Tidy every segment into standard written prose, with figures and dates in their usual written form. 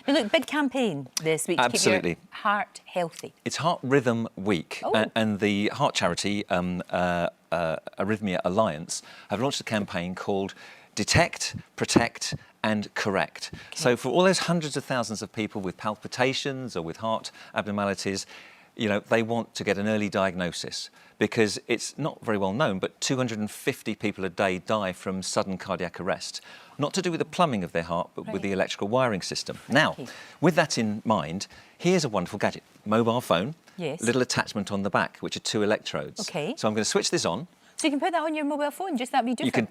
Now look, big campaign this week to keep your heart healthy. It's Heart Rhythm Week, and the heart charity Arrhythmia Alliance have launched a campaign called Detect, Protect and Correct. Okay. So for all those hundreds of thousands of people with palpitations or with heart abnormalities, you know, they want to get an early diagnosis because it's not very well known, but 250 people a day die from sudden cardiac arrest. Not to do with the plumbing of their heart, but with the electrical wiring system. Now, with that in mind, here's a wonderful gadget. Mobile phone, little attachment on the back, which are 2 electrodes. Okay. So I'm going to switch this on. So you can put that on your mobile phone, just that'd be different?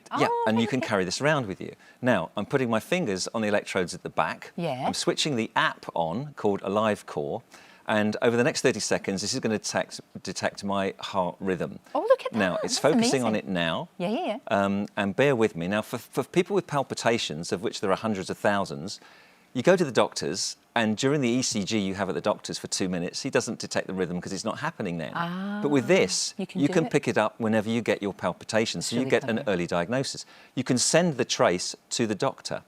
You can carry this around with you. Now, I'm putting my fingers on the electrodes at the back. Yeah. I'm switching the app on, called AliveCor, and over the next 30 seconds, this is going to detect my heart rhythm. Oh, look at that. Now, it's focusing on it now. And bear with me. Now, for people with palpitations, of which there are hundreds of thousands, you go to the doctors, and during the ECG you have at the doctor's for 2 minutes, he doesn't detect the rhythm because it's not happening then. But with this, you can pick it up whenever you get your palpitations, so you get an early diagnosis. You can send the trace to the doctor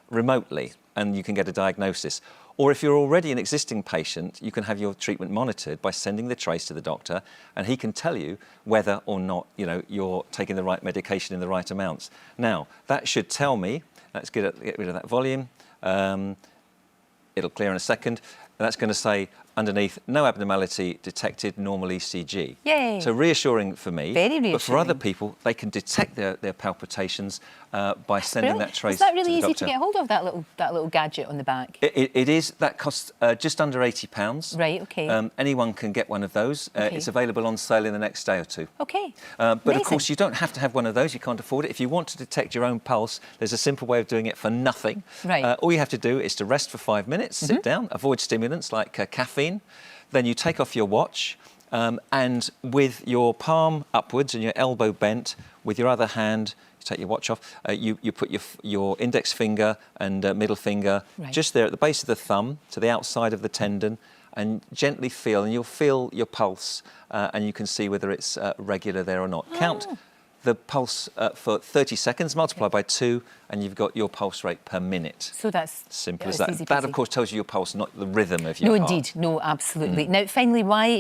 remotely, and you can get a diagnosis. Or if you're already an existing patient, you can have your treatment monitored by sending the trace to the doctor, and he can tell you whether or not, you know, you're taking the right medication in the right amounts. Now, that should tell me, let's get rid of that volume. It'll clear in a second. And that's going to say underneath, no abnormality detected, normal ECG. Yay. So reassuring for me. Very reassuring. But for other people, they can detect their palpitations by sending that trace to the doctor. Is that really easy to get hold of, that little gadget on the back? It is. That costs just under £80. Right, OK. Anyone can get one of those. It's available on sale in the next day or two. OK. But of course, you don't have to have one of those. You can't afford it. If you want to detect your own pulse, there's a simple way of doing it for nothing. Right. All you have to do is to rest for 5 minutes, sit down, avoid stimulants like caffeine. Then you take off your watch, and with your palm upwards and your elbow bent, with your other hand, you take your watch off, you put your index finger and middle finger just there at the base of the thumb to the outside of the tendon, and gently feel, and you'll feel your pulse, and you can see whether it's regular there or not. Count the pulse for 30 seconds, multiply by 2, and you've got your pulse rate per minute. So that's simple as that. That, of course, tells you your pulse, not the rhythm of your heart. No, indeed. No, absolutely. Now, finally, why